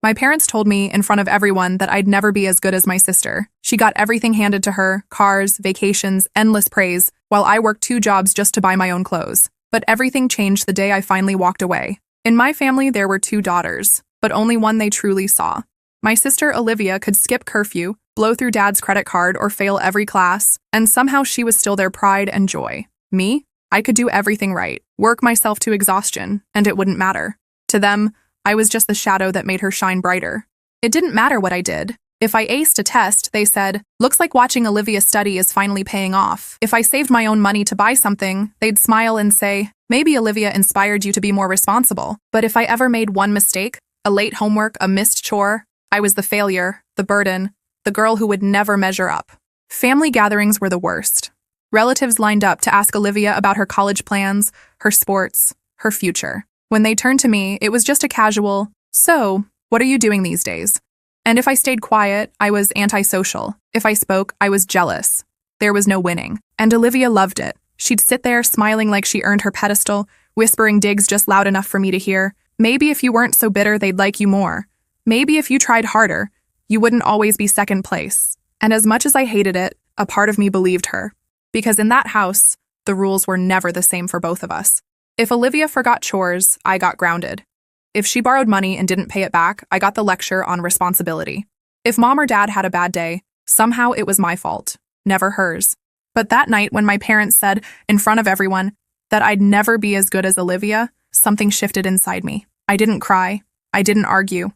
My parents told me in front of everyone that I'd never be as good as my sister. She got everything handed to her, cars, vacations, endless praise, while I worked 2 jobs just to buy my own clothes. But everything changed the day I finally walked away. In my family, there were 2 daughters, but only one they truly saw. My sister Olivia could skip curfew, blow through dad's credit card, or fail every class, and somehow she was still their pride and joy. Me? I could do everything right, work myself to exhaustion, and it wouldn't matter. To them, I was just the shadow that made her shine brighter. It didn't matter what I did. If I aced a test, they said, "Looks like watching Olivia study is finally paying off." If I saved my own money to buy something, they'd smile and say, "Maybe Olivia inspired you to be more responsible." But if I ever made one mistake, a late homework, a missed chore, I was the failure, the burden, the girl who would never measure up. Family gatherings were the worst. Relatives lined up to ask Olivia about her college plans, her sports, her future. When they turned to me, it was just a casual, "So, what are you doing these days?" And if I stayed quiet, I was antisocial. If I spoke, I was jealous. There was no winning. And Olivia loved it. She'd sit there smiling like she earned her pedestal, whispering digs just loud enough for me to hear. Maybe if you weren't so bitter, they'd like you more. Maybe if you tried harder, you wouldn't always be second place. And as much as I hated it, a part of me believed her. Because in that house, the rules were never the same for both of us. If Olivia forgot chores, I got grounded. If she borrowed money and didn't pay it back, I got the lecture on responsibility. If mom or dad had a bad day, somehow it was my fault, never hers. But that night when my parents said, in front of everyone, that I'd never be as good as Olivia, something shifted inside me. I didn't cry. I didn't argue.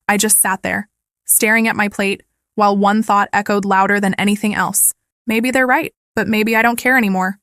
I just sat there, staring at my plate, while one thought echoed louder than anything else. Maybe they're right, but maybe I don't care anymore.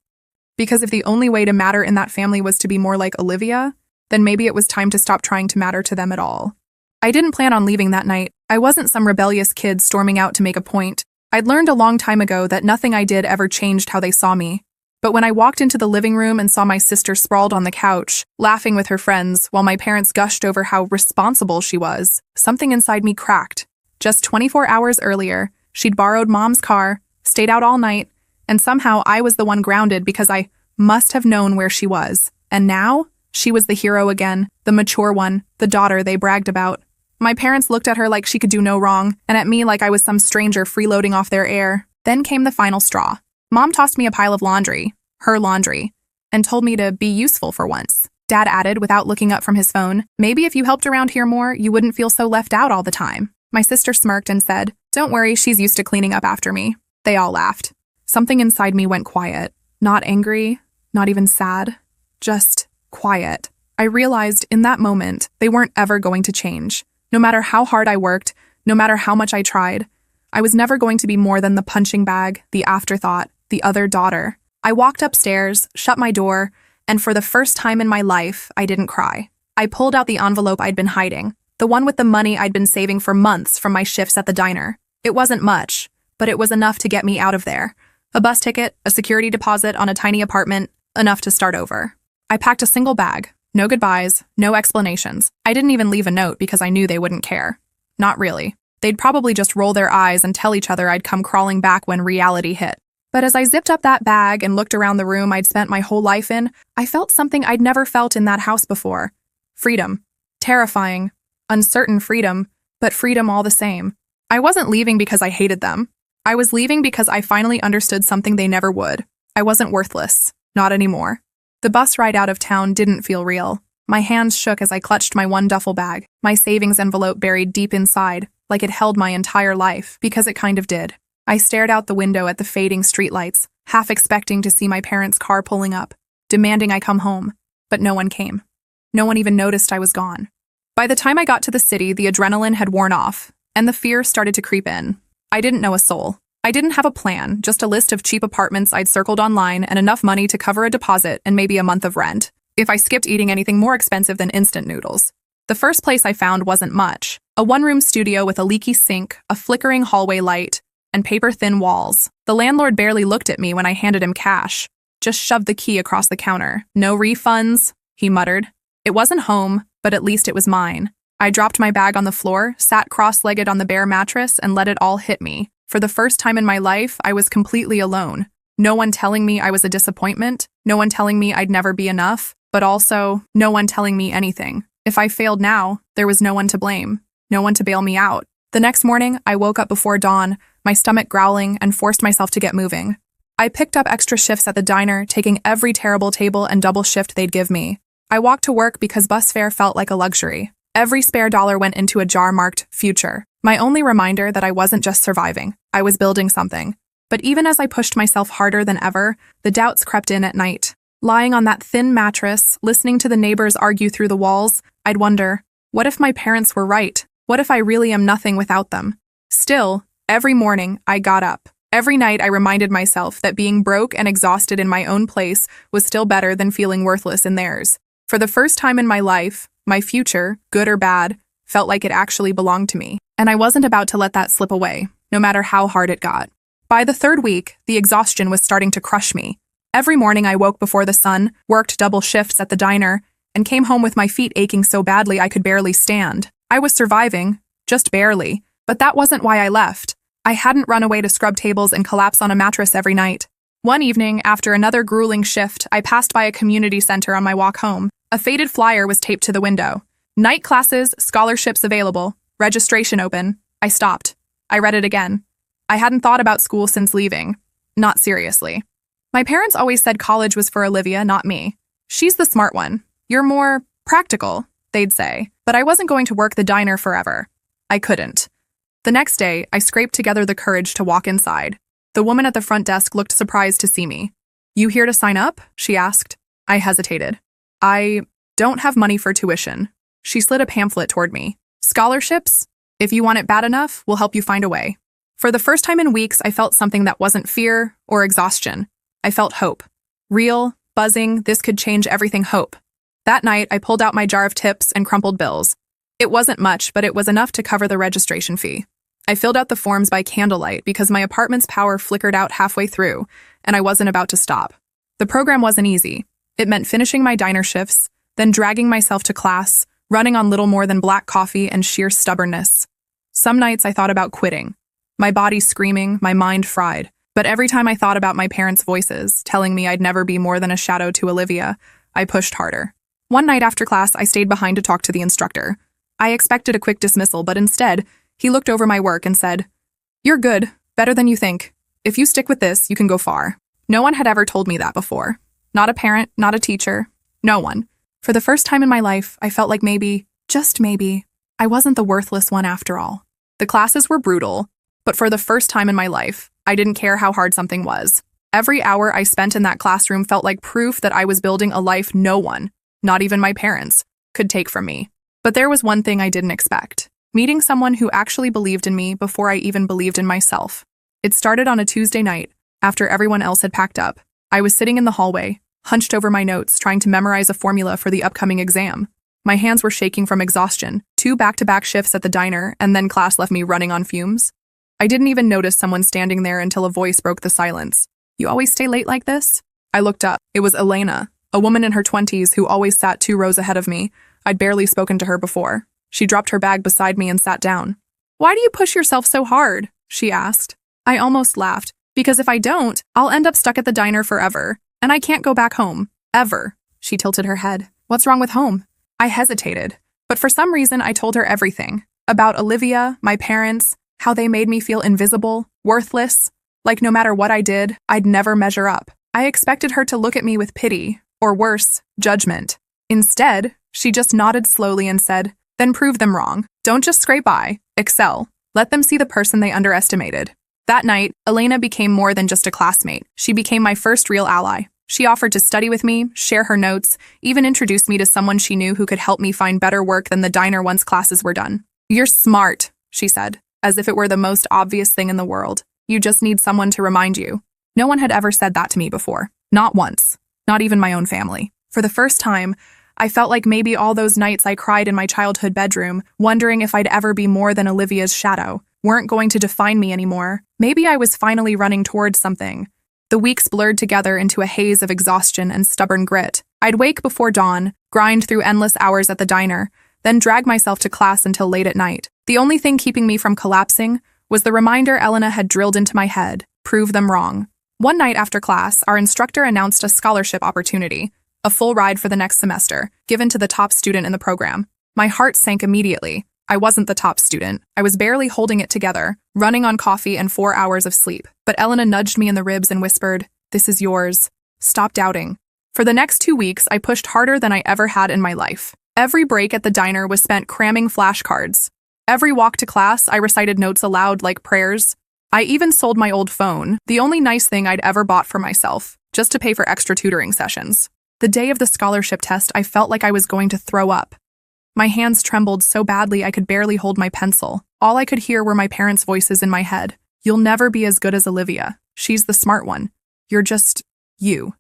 Because if the only way to matter in that family was to be more like Olivia, then maybe it was time to stop trying to matter to them at all. I didn't plan on leaving that night. I wasn't some rebellious kid storming out to make a point. I'd learned a long time ago that nothing I did ever changed how they saw me. But when I walked into the living room and saw my sister sprawled on the couch, laughing with her friends, while my parents gushed over how responsible she was, something inside me cracked. Just 24 hours earlier, she'd borrowed mom's car, stayed out all night, and somehow I was the one grounded because I must have known where she was. And now, she was the hero again, the mature one, the daughter they bragged about. My parents looked at her like she could do no wrong, and at me like I was some stranger freeloading off their air. Then came the final straw. Mom tossed me a pile of laundry, her laundry, and told me to be useful for once. Dad added, without looking up from his phone, "Maybe if you helped around here more, you wouldn't feel so left out all the time." My sister smirked and said, "Don't worry, she's used to cleaning up after me." They all laughed. Something inside me went quiet. Not angry, not even sad, just quiet. I realized in that moment they weren't ever going to change. No matter how hard I worked, no matter how much I tried, I was never going to be more than the punching bag, the afterthought, the other daughter. I walked upstairs, shut my door, and for the first time in my life, I didn't cry. I pulled out the envelope I'd been hiding, the one with the money I'd been saving for months from my shifts at the diner. It wasn't much, but it was enough to get me out of there. A bus ticket, a security deposit on a tiny apartment, enough to start over. I packed a single bag. No goodbyes, no explanations. I didn't even leave a note because I knew they wouldn't care. Not really. They'd probably just roll their eyes and tell each other I'd come crawling back when reality hit. But as I zipped up that bag and looked around the room I'd spent my whole life in, I felt something I'd never felt in that house before. Freedom. Terrifying. Uncertain freedom, but freedom all the same. I wasn't leaving because I hated them. I was leaving because I finally understood something they never would. I wasn't worthless. Not anymore. The bus ride out of town didn't feel real. My hands shook as I clutched my one duffel bag, my savings envelope buried deep inside, like it held my entire life, because it kind of did. I stared out the window at the fading streetlights, half expecting to see my parents' car pulling up, demanding I come home. But no one came. No one even noticed I was gone. By the time I got to the city, the adrenaline had worn off, and the fear started to creep in. I didn't know a soul. I didn't have a plan, just a list of cheap apartments I'd circled online and enough money to cover a deposit and maybe a month of rent, if I skipped eating anything more expensive than instant noodles. The first place I found wasn't much. A one-room studio with a leaky sink, a flickering hallway light, and paper-thin walls. The landlord barely looked at me when I handed him cash, just shoved the key across the counter. "No refunds," he muttered. It wasn't home, but at least it was mine. I dropped my bag on the floor, sat cross-legged on the bare mattress, and let it all hit me. For the first time in my life, I was completely alone. No one telling me I was a disappointment, no one telling me I'd never be enough, but also no one telling me anything. If I failed now, there was no one to blame. no one to bail me out. The next morning, I woke up before dawn, my stomach growling, and forced myself to get moving. I picked up extra shifts at the diner, taking every terrible table and double shift they'd give me. I walked to work because bus fare felt like a luxury. Every spare dollar went into a jar marked future, my only reminder that I wasn't just surviving, I was building something. But even as I pushed myself harder than ever, the doubts crept in at night. Lying on that thin mattress, listening to the neighbors argue through the walls, I'd wonder, what if my parents were right? What if I really am nothing without them? Still, every morning, I got up. Every night, I reminded myself that being broke and exhausted in my own place was still better than feeling worthless in theirs. For the first time in my life, my future, good or bad, felt like it actually belonged to me, and I wasn't about to let that slip away, no matter how hard it got. By the third week, the exhaustion was starting to crush me. Every morning I woke before the sun, worked double shifts at the diner, and came home with my feet aching so badly I could barely stand. I was surviving, just barely, but that wasn't why I left. I hadn't run away to scrub tables and collapse on a mattress every night. One evening, after another grueling shift, I passed by a community center on my walk home. A faded flyer was taped to the window. Night classes, scholarships available, registration open. I stopped. I read it again. I hadn't thought about school since leaving. Not seriously. My parents always said college was for Olivia, not me. She's the smart one. You're more practical, they'd say. But I wasn't going to work the diner forever. I couldn't. The next day, I scraped together the courage to walk inside. The woman at the front desk looked surprised to see me. "You here to sign up?" she asked. I hesitated. "I don't have money for tuition." She slid a pamphlet toward me. "Scholarships? If you want it bad enough, we'll help you find a way." For the first time in weeks, I felt something that wasn't fear or exhaustion. I felt hope. Real, buzzing, this could change everything hope. That night, I pulled out my jar of tips and crumpled bills. It wasn't much, but it was enough to cover the registration fee. I filled out the forms by candlelight because my apartment's power flickered out halfway through, and I wasn't about to stop. The program wasn't easy. It meant finishing my diner shifts, then dragging myself to class, running on little more than black coffee and sheer stubbornness. Some nights I thought about quitting. My body screaming, my mind fried. But every time I thought about my parents' voices, telling me I'd never be more than a shadow to Olivia, I pushed harder. One night after class, I stayed behind to talk to the instructor. I expected a quick dismissal, but instead, he looked over my work and said, "You're good, better than you think. If you stick with this, you can go far." No one had ever told me that before. Not a parent, not a teacher, no one. For the first time in my life, I felt like maybe, just maybe, I wasn't the worthless one after all. The classes were brutal, but for the first time in my life, I didn't care how hard something was. Every hour I spent in that classroom felt like proof that I was building a life no one, not even my parents, could take from me. But there was one thing I didn't expect. Meeting someone who actually believed in me before I even believed in myself. It started on a Tuesday night, after everyone else had packed up. I was sitting in the hallway, hunched over my notes, trying to memorize a formula for the upcoming exam. My hands were shaking from exhaustion, 2 back-to-back shifts at the diner, and then class left me running on fumes. I didn't even notice someone standing there until a voice broke the silence. "You always stay late like this?" I looked up. It was Elena, a woman in her 20s who always sat 2 rows ahead of me. I'd barely spoken to her before. She dropped her bag beside me and sat down. "Why do you push yourself so hard?" she asked. I almost laughed, because if I don't, I'll end up stuck at the diner forever, and I can't go back home. Ever. She tilted her head. "What's wrong with home?" I hesitated, but for some reason I told her everything. About Olivia, my parents, how they made me feel invisible, worthless, like no matter what I did, I'd never measure up. I expected her to look at me with pity, or worse, judgment. Instead, she just nodded slowly and said, "Then prove them wrong. Don't just scrape by. Excel. Let them see the person they underestimated." That night, Elena became more than just a classmate. She became my first real ally. She offered to study with me, share her notes, even introduced me to someone she knew who could help me find better work than the diner once classes were done. "You're smart," she said, as if it were the most obvious thing in the world. "You just need someone to remind you." No one had ever said that to me before. Not once. Not even my own family. For the first time, I felt like maybe all those nights I cried in my childhood bedroom, wondering if I'd ever be more than Olivia's shadow, weren't going to define me anymore. Maybe I was finally running towards something. The weeks blurred together into a haze of exhaustion and stubborn grit. I'd wake before dawn, grind through endless hours at the diner, then drag myself to class until late at night. The only thing keeping me from collapsing was the reminder Elena had drilled into my head: prove them wrong. One night after class, our instructor announced a scholarship opportunity, a full ride for the next semester, given to the top student in the program. My heart sank immediately. I wasn't the top student. I was barely holding it together, running on coffee and 4 hours of sleep. But Elena nudged me in the ribs and whispered, "This is yours. Stop doubting." For the next 2 weeks, I pushed harder than I ever had in my life. Every break at the diner was spent cramming flashcards. Every walk to class, I recited notes aloud like prayers. I even sold my old phone, the only nice thing I'd ever bought for myself, just to pay for extra tutoring sessions. The day of the scholarship test, I felt like I was going to throw up. My hands trembled so badly I could barely hold my pencil. All I could hear were my parents' voices in my head. "You'll never be as good as Olivia. She's the smart one. You're just you."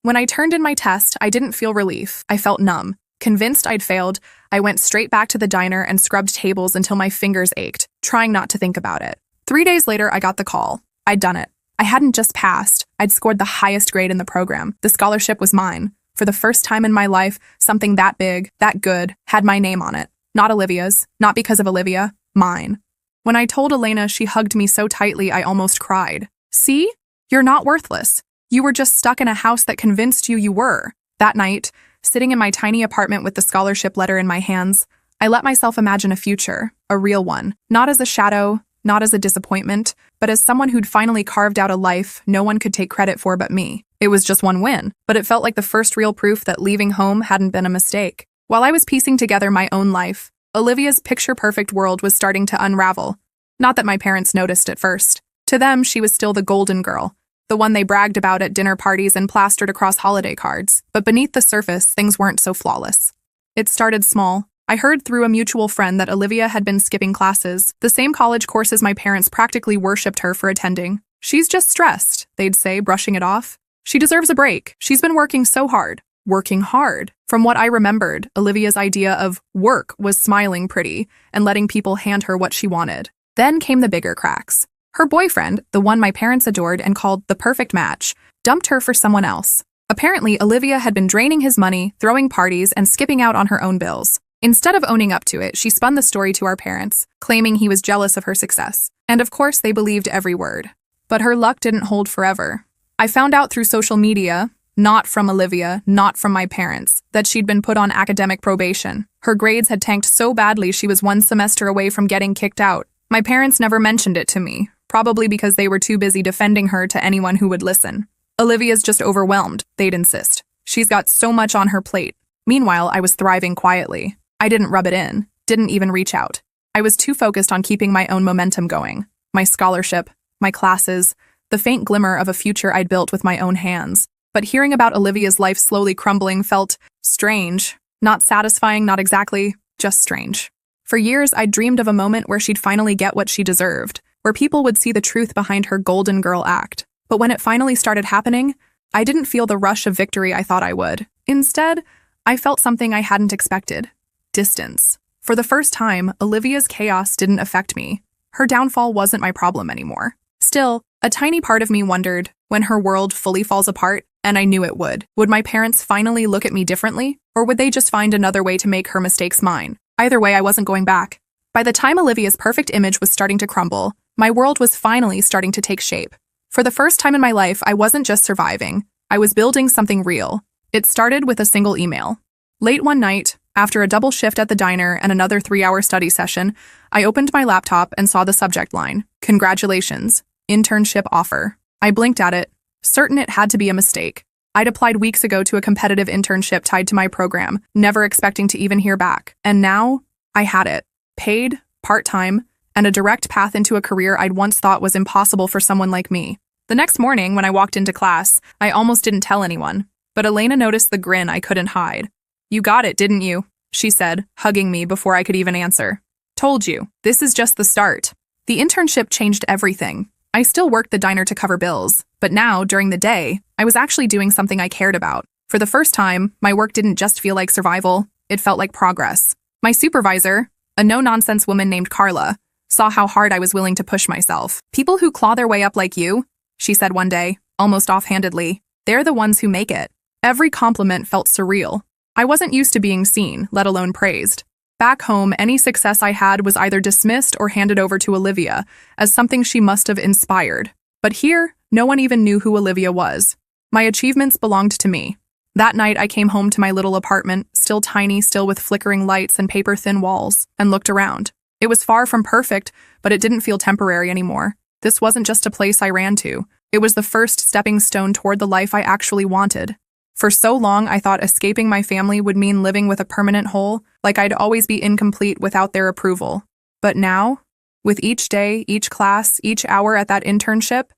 When I turned in my test, I didn't feel relief. I felt numb. Convinced I'd failed, I went straight back to the diner and scrubbed tables until my fingers ached, trying not to think about it. 3 days later, I got the call. I'd done it. I hadn't just passed. I'd scored the highest grade in the program. The scholarship was mine. For the first time in my life, something that big, that good, had my name on it. Not Olivia's. Not because of Olivia. Mine. When I told Elena, she hugged me so tightly I almost cried. "See? You're not worthless. You were just stuck in a house that convinced you were." That night, sitting in my tiny apartment with the scholarship letter in my hands, I let myself imagine a future, a real one, not as a shadow, not as a disappointment, but as someone who'd finally carved out a life no one could take credit for but me. It was just one win, but it felt like the first real proof that leaving home hadn't been a mistake. While I was piecing together my own life, Olivia's picture-perfect world was starting to unravel. Not that my parents noticed at first. To them, she was still the golden girl, the one they bragged about at dinner parties and plastered across holiday cards. But beneath the surface, things weren't so flawless. It started small. I heard through a mutual friend that Olivia had been skipping classes, the same college courses my parents practically worshipped her for attending. "She's just stressed," they'd say, brushing it off. "She deserves a break. She's been working so hard." Working hard. From what I remembered, Olivia's idea of work was smiling pretty and letting people hand her what she wanted. Then came the bigger cracks. Her boyfriend, the one my parents adored and called the perfect match, dumped her for someone else. Apparently, Olivia had been draining his money, throwing parties, and skipping out on her own bills. Instead of owning up to it, she spun the story to our parents, claiming he was jealous of her success. And of course, they believed every word. But her luck didn't hold forever. I found out through social media, not from Olivia, not from my parents, that she'd been put on academic probation. Her grades had tanked so badly she was 1 semester away from getting kicked out. My parents never mentioned it to me, probably because they were too busy defending her to anyone who would listen. "Olivia's just overwhelmed," they'd insist. "She's got so much on her plate." Meanwhile, I was thriving quietly. I didn't rub it in, didn't even reach out. I was too focused on keeping my own momentum going. My scholarship, my classes, the faint glimmer of a future I'd built with my own hands. But hearing about Olivia's life slowly crumbling felt strange. Not satisfying, not exactly, just strange. For years, I'd dreamed of a moment where she'd finally get what she deserved, where people would see the truth behind her golden girl act. But when it finally started happening, I didn't feel the rush of victory I thought I would. Instead, I felt something I hadn't expected. Distance. For the first time, Olivia's chaos didn't affect me. Her downfall wasn't my problem anymore. Still, a tiny part of me wondered, when her world fully falls apart, and I knew it would my parents finally look at me differently? Or would they just find another way to make her mistakes mine? Either way, I wasn't going back. By the time Olivia's perfect image was starting to crumble, my world was finally starting to take shape. For the first time in my life, I wasn't just surviving. I was building something real. It started with a single email. Late one night, after a double shift at the diner and another 3-hour study session, I opened my laptop and saw the subject line, "Congratulations, internship offer." I blinked at it, certain it had to be a mistake. I'd applied weeks ago to a competitive internship tied to my program, never expecting to even hear back. And now, I had it. Paid, part-time, and a direct path into a career I'd once thought was impossible for someone like me. The next morning, when I walked into class, I almost didn't tell anyone, but Elena noticed the grin I couldn't hide. "You got it, didn't you?" she said, hugging me before I could even answer. "Told you, this is just the start." The internship changed everything. I still worked the diner to cover bills, but now, during the day, I was actually doing something I cared about. For the first time, my work didn't just feel like survival, it felt like progress. My supervisor, a no-nonsense woman named Carla, saw how hard I was willing to push myself. "People who claw their way up like you," she said one day, almost offhandedly, "they're the ones who make it." Every compliment felt surreal. I wasn't used to being seen, let alone praised. Back home, any success I had was either dismissed or handed over to Olivia as something she must have inspired. But here, no one even knew who Olivia was. My achievements belonged to me. That night, I came home to my little apartment, still tiny, still with flickering lights and paper-thin walls, and looked around. It was far from perfect, but it didn't feel temporary anymore. This wasn't just a place I ran to. It was the first stepping stone toward the life I actually wanted. For so long, I thought escaping my family would mean living with a permanent hole, like I'd always be incomplete without their approval. But now, with each day, each class, each hour at that internship,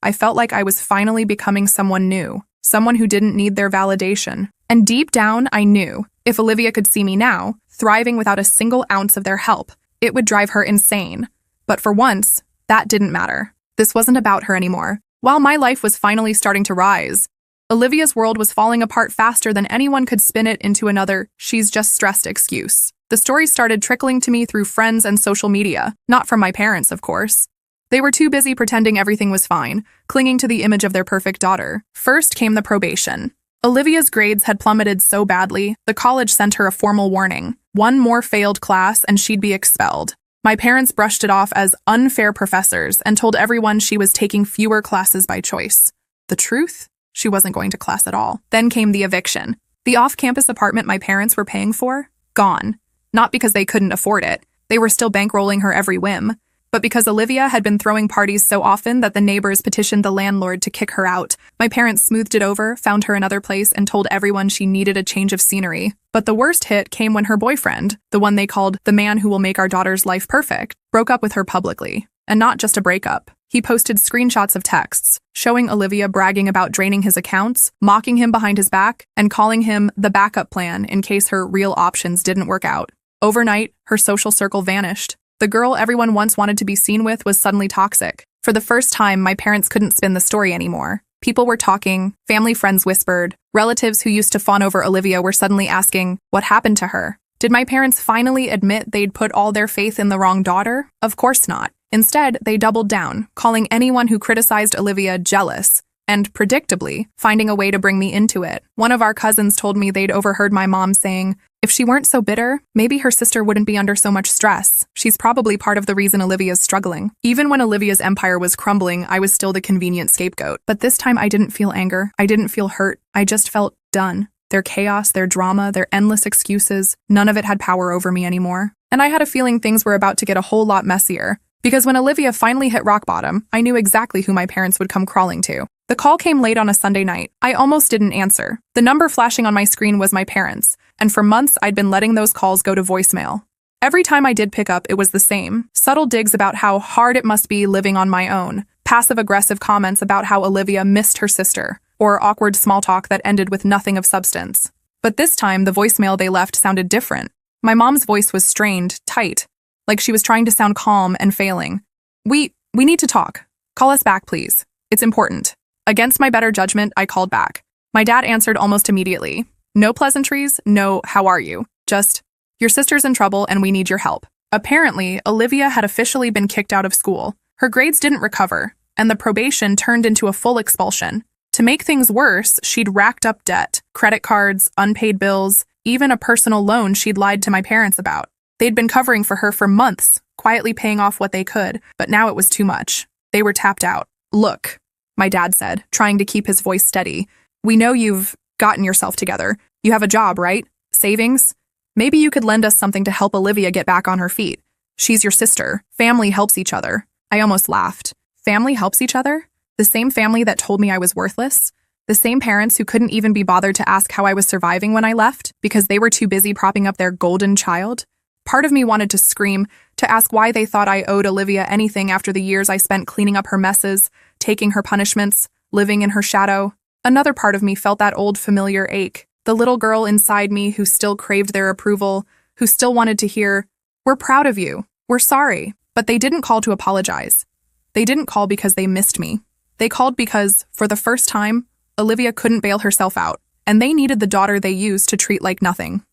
I felt like I was finally becoming someone new, someone who didn't need their validation. And deep down, I knew, if Olivia could see me now, thriving without a single ounce of their help, it would drive her insane. But for once, that didn't matter. This wasn't about her anymore. While my life was finally starting to rise, Olivia's world was falling apart faster than anyone could spin it into another "she's just stressed" excuse. The stories started trickling to me through friends and social media, not from my parents, of course. They were too busy pretending everything was fine, clinging to the image of their perfect daughter. First came the probation. Olivia's grades had plummeted so badly, the college sent her a formal warning. One more failed class and she'd be expelled. My parents brushed it off as unfair professors and told everyone she was taking fewer classes by choice. The truth? She wasn't going to class at all. Then came the eviction. The off-campus apartment my parents were paying for? Gone. Not because they couldn't afford it. They were still bankrolling her every whim. But because Olivia had been throwing parties so often that the neighbors petitioned the landlord to kick her out, my parents smoothed it over, found her another place, and told everyone she needed a change of scenery. But the worst hit came when her boyfriend, the one they called the man who will make our daughter's life perfect, broke up with her publicly. And not just a breakup. He posted screenshots of texts, showing Olivia bragging about draining his accounts, mocking him behind his back, and calling him the backup plan in case her real options didn't work out. Overnight, her social circle vanished. The girl everyone once wanted to be seen with was suddenly toxic. For the first time, my parents couldn't spin the story anymore. People were talking, family friends whispered, relatives who used to fawn over Olivia were suddenly asking, what happened to her? Did my parents finally admit they'd put all their faith in the wrong daughter? Of course not. Instead, they doubled down, calling anyone who criticized Olivia jealous, and, predictably, finding a way to bring me into it. One of our cousins told me they'd overheard my mom saying, if she weren't so bitter, maybe her sister wouldn't be under so much stress. She's probably part of the reason Olivia's struggling. Even when Olivia's empire was crumbling, I was still the convenient scapegoat. But this time I didn't feel anger. I didn't feel hurt. I just felt done. Their chaos, their drama, their endless excuses, none of it had power over me anymore. And I had a feeling things were about to get a whole lot messier. Because when Olivia finally hit rock bottom, I knew exactly who my parents would come crawling to. The call came late on a Sunday night. I almost didn't answer. The number flashing on my screen was my parents, and for months I'd been letting those calls go to voicemail. Every time I did pick up, it was the same. Subtle digs about how hard it must be living on my own, passive-aggressive comments about how Olivia missed her sister, or awkward small talk that ended with nothing of substance. But this time, the voicemail they left sounded different. My mom's voice was strained, tight, like she was trying to sound calm and failing. We need to talk. Call us back, please. It's important. Against my better judgment, I called back. My dad answered almost immediately. No pleasantries, no how are you, just, your sister's in trouble and we need your help. Apparently, Olivia had officially been kicked out of school. Her grades didn't recover, and the probation turned into a full expulsion. To make things worse, she'd racked up debt, credit cards, unpaid bills, even a personal loan she'd lied to my parents about. They'd been covering for her for months, quietly paying off what they could, but now it was too much. They were tapped out. Look, my dad said, trying to keep his voice steady. We know you've gotten yourself together. You have a job, right? Savings? Maybe you could lend us something to help Olivia get back on her feet. She's your sister. Family helps each other. I almost laughed. Family helps each other? The same family that told me I was worthless? The same parents who couldn't even be bothered to ask how I was surviving when I left because they were too busy propping up their golden child? Part of me wanted to scream, to ask why they thought I owed Olivia anything after the years I spent cleaning up her messes, taking her punishments, living in her shadow. Another part of me felt that old familiar ache, the little girl inside me who still craved their approval, who still wanted to hear, "We're proud of you. We're sorry." But they didn't call to apologize. They didn't call because they missed me. They called because, for the first time, Olivia couldn't bail herself out, and they needed the daughter they used to treat like nothing.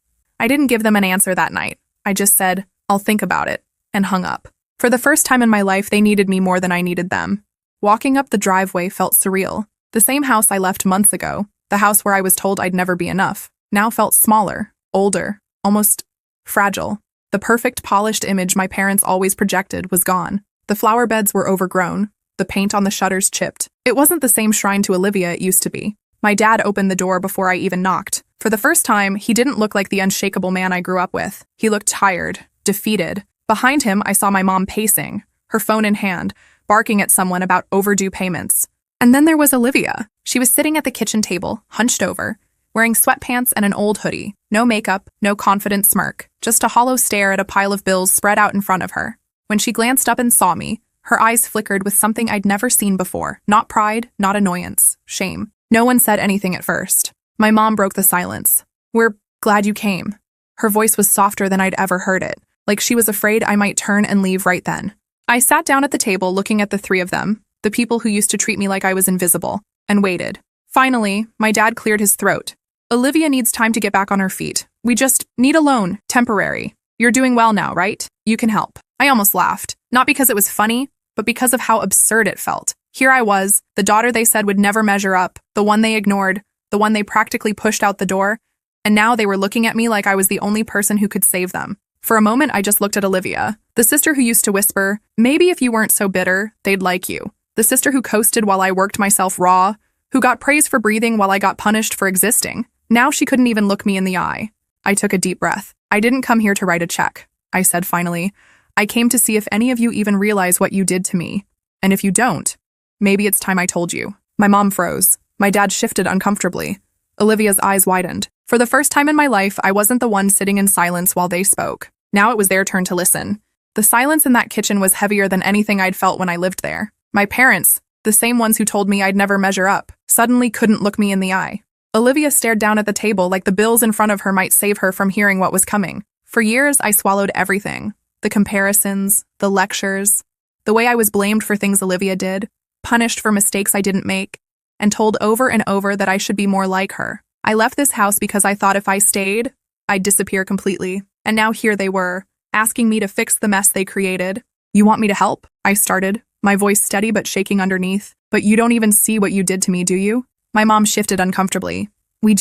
I didn't give them an answer that night. I just said, "I'll think about it," and hung up. For the first time in my life, they needed me more than I needed them. Walking up the driveway felt surreal. The same house I left months ago, the house where I was told I'd never be enough, now felt smaller, older, almost fragile. The perfect polished image my parents always projected was gone. The flower beds were overgrown, the paint on the shutters chipped. It wasn't the same shrine to Olivia it used to be. My dad opened the door before I even knocked. For the first time, he didn't look like the unshakable man I grew up with. He looked tired, defeated. Behind him, I saw my mom pacing, her phone in hand, barking at someone about overdue payments. And then there was Olivia. She was sitting at the kitchen table, hunched over, wearing sweatpants and an old hoodie. No makeup, no confident smirk, just a hollow stare at a pile of bills spread out in front of her. When she glanced up and saw me, her eyes flickered with something I'd never seen before. Not pride, not annoyance, shame. No one said anything at first. My mom broke the silence. "We're glad you came." Her voice was softer than I'd ever heard it, like she was afraid I might turn and leave right then. I sat down at the table looking at the three of them, the people who used to treat me like I was invisible, and waited. Finally, my dad cleared his throat. "Olivia needs time to get back on her feet. We just need a loan, temporary. You're doing well now, right? You can help." I almost laughed, not because it was funny, but because of how absurd it felt. Here I was, the daughter they said would never measure up, the one they ignored, the one they practically pushed out the door, and now they were looking at me like I was the only person who could save them. For a moment, I just looked at Olivia, the sister who used to whisper, "Maybe if you weren't so bitter, they'd like you." The sister who coasted while I worked myself raw, who got praise for breathing while I got punished for existing. Now she couldn't even look me in the eye. I took a deep breath. "I didn't come here to write a check," I said finally. "I came to see if any of you even realize what you did to me. And if you don't, maybe it's time I told you." My mom froze. My dad shifted uncomfortably. Olivia's eyes widened. For the first time in my life, I wasn't the one sitting in silence while they spoke. Now it was their turn to listen. The silence in that kitchen was heavier than anything I'd felt when I lived there. My parents, the same ones who told me I'd never measure up, suddenly couldn't look me in the eye. Olivia stared down at the table like the bills in front of her might save her from hearing what was coming. For years, I swallowed everything. The comparisons, the lectures, the way I was blamed for things Olivia did, punished for mistakes I didn't make, and told over and over that I should be more like her. I left this house because I thought if I stayed, I'd disappear completely. And now here they were, asking me to fix the mess they created. "You want me to help?" I started, my voice steady but shaking underneath. "But you don't even see what you did to me, do you?" My mom shifted uncomfortably. We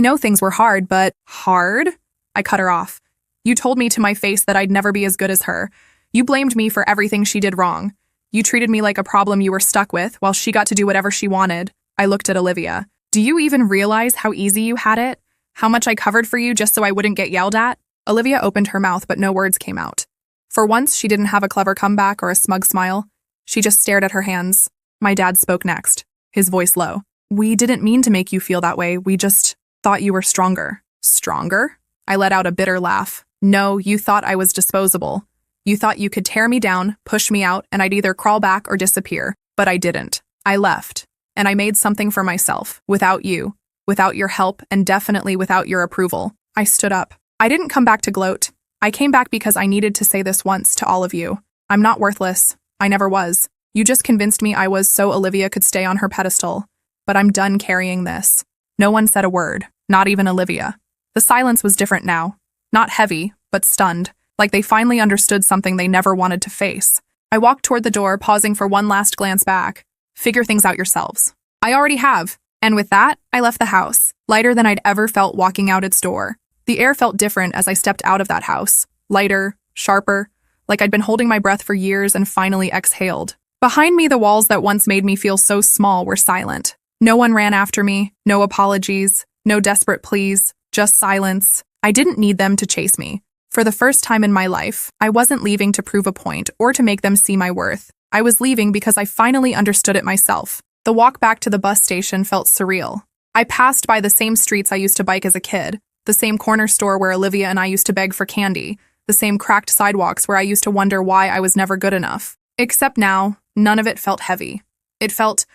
know things were hard, but..." "Hard?" I cut her off. "You told me to my face that I'd never be as good as her. You blamed me for everything she did wrong. You treated me like a problem you were stuck with while she got to do whatever she wanted." I looked at Olivia. "Do you even realize how easy you had it? How much I covered for you just so I wouldn't get yelled at?" Olivia opened her mouth, but no words came out. For once, she didn't have a clever comeback or a smug smile. She just stared at her hands. My dad spoke next, his voice low. "We didn't mean to make you feel that way. We just thought you were stronger." "Stronger?" I let out a bitter laugh. "No, you thought I was disposable. You thought you could tear me down, push me out, and I'd either crawl back or disappear. But I didn't. I left. And I made something for myself, without you, without your help, and definitely without your approval." I stood up. "I didn't come back to gloat. I came back because I needed to say this once to all of you. I'm not worthless. I never was. You just convinced me I was so Olivia could stay on her pedestal. But I'm done carrying this." No one said a word, not even Olivia. The silence was different now. Not heavy, but stunned, like they finally understood something they never wanted to face. I walked toward the door, pausing for one last glance back. "Figure things out yourselves." "I already have." And with that, I left the house, lighter than I'd ever felt walking out its door. The air felt different as I stepped out of that house. Lighter, sharper, like I'd been holding my breath for years and finally exhaled. Behind me, the walls that once made me feel so small were silent. No one ran after me, no apologies, no desperate pleas, just silence. I didn't need them to chase me. For the first time in my life, I wasn't leaving to prove a point or to make them see my worth. I was leaving because I finally understood it myself. The walk back to the bus station felt surreal. I passed by the same streets I used to bike as a kid, the same corner store where Olivia and I used to beg for candy, the same cracked sidewalks where I used to wonder why I was never good enough. Except now, none of it felt heavy. It felt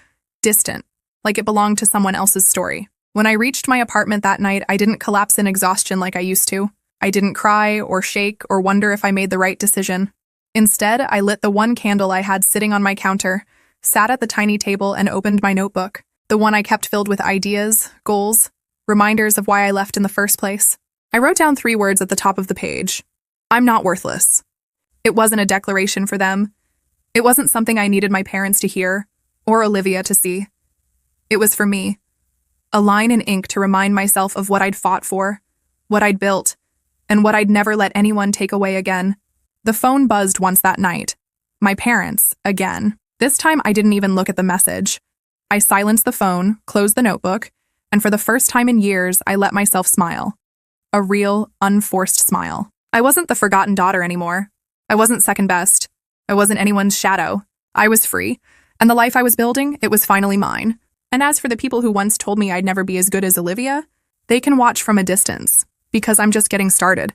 distant, like it belonged to someone else's story. When I reached my apartment that night, I didn't collapse in exhaustion like I used to. I didn't cry or shake or wonder if I made the right decision. Instead, I lit the one candle I had sitting on my counter, sat at the tiny table, and opened my notebook, the one I kept filled with ideas, goals, reminders of why I left in the first place. I wrote down 3 words at the top of the page. I'm not worthless. It wasn't a declaration for them. It wasn't something I needed my parents to hear, or Olivia to see. It was for me. A line in ink to remind myself of what I'd fought for, what I'd built, and what I'd never let anyone take away again. The phone buzzed once that night. My parents, again. This time I didn't even look at the message. I silenced the phone, closed the notebook, and for the first time in years, I let myself smile. A real, unforced smile. I wasn't the forgotten daughter anymore. I wasn't second best. I wasn't anyone's shadow. I was free, and the life I was building, it was finally mine. And as for the people who once told me I'd never be as good as Olivia, they can watch from a distance, because I'm just getting started.